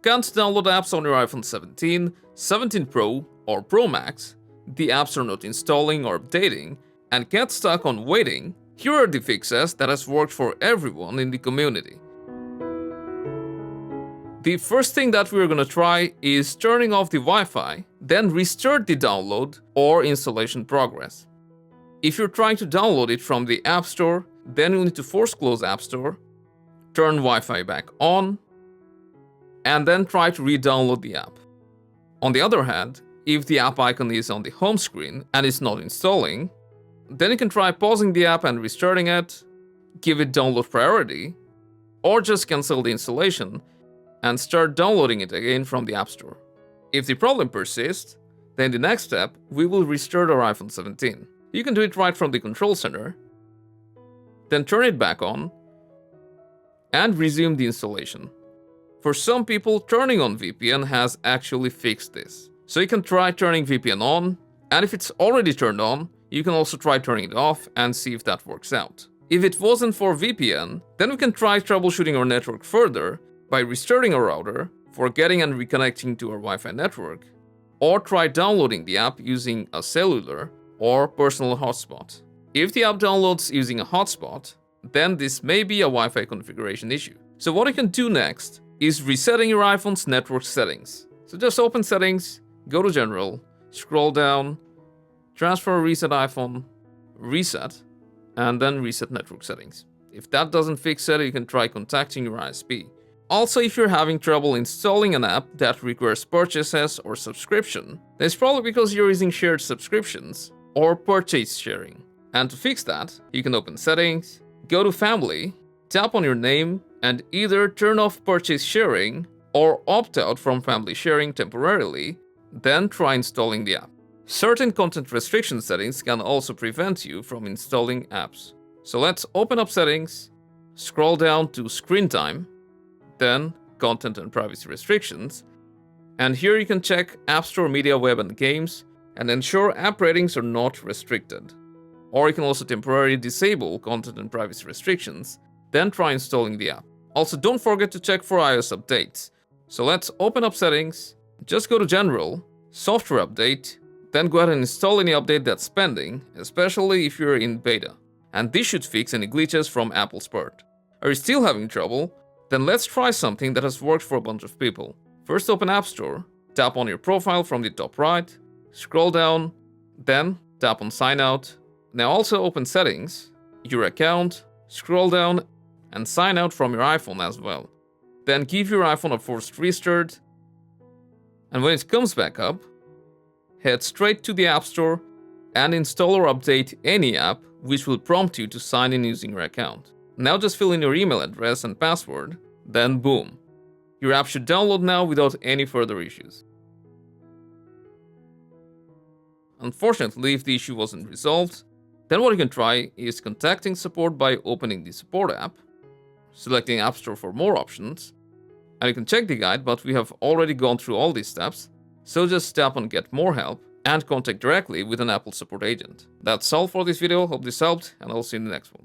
Can't download apps on your iPhone 17, 17 Pro, or Pro Max, the apps are not installing or updating, and get stuck on waiting, here are the fixes that has worked for everyone in the community. The first thing that we're gonna try is turning off the Wi-Fi, then restart the download or installation progress. If you're trying to download it from the App Store, then you'll need to force close App Store, turn Wi-Fi back on, and then try to re-download the app. On the other hand, if the app icon is on the home screen and it's not installing, then you can try pausing the app and restarting it, give it download priority, or just cancel the installation and start downloading it again from the App Store. If the problem persists, then the next step, we will restart our iPhone 17. You can do it right from the control center, then turn it back on, and resume the installation. For some people, turning on VPN has actually fixed this. So you can try turning VPN on, and if it's already turned on, you can also try turning it off and see if that works out. If it wasn't for VPN, then we can try troubleshooting our network further by restarting our router, forgetting and reconnecting to our Wi-Fi network, or try downloading the app using a cellular or personal hotspot. If the app downloads using a hotspot, then this may be a Wi-Fi configuration issue. So what you can do next is resetting your iPhone's network settings. So just open Settings, go to General, scroll down, Transfer Reset iPhone, Reset, and then Reset Network Settings. If that doesn't fix it, you can try contacting your ISP. Also, if you're having trouble installing an app that requires purchases or subscription, then it's probably because you're using shared subscriptions or purchase sharing. And to fix that, you can open Settings, go to Family, tap on your name, and either turn off purchase sharing or opt out from family sharing temporarily, then try installing the app. Certain content restriction settings can also prevent you from installing apps. So let's open up Settings, scroll down to Screen Time, then Content and Privacy Restrictions, and here you can check App Store Media, Web and Games and ensure app ratings are not restricted. Or you can also temporarily disable Content and Privacy Restrictions, then try installing the app. Also, don't forget to check for iOS updates. So let's open up Settings, just go to General, Software Update, then go ahead and install any update that's pending, especially if you're in beta. And this should fix any glitches from Apple's part. Are you still having trouble? Then let's try something that has worked for a bunch of people. First open App Store, tap on your profile from the top right, scroll down, then tap on Sign Out. Now also open Settings, your account, scroll down, and sign out from your iPhone as well. Then give your iPhone a forced restart, and when it comes back up, head straight to the App Store and install or update any app which will prompt you to sign in using your account. Now just fill in your email address and password, then boom. Your app should download now without any further issues. Unfortunately, if the issue wasn't resolved, then what you can try is contacting support by opening the support app, selecting App Store for more options, and you can check the guide, but we have already gone through all these steps, so just tap on Get More Help and contact directly with an Apple support agent. That's all for this video, hope this helped, and I'll see you in the next one.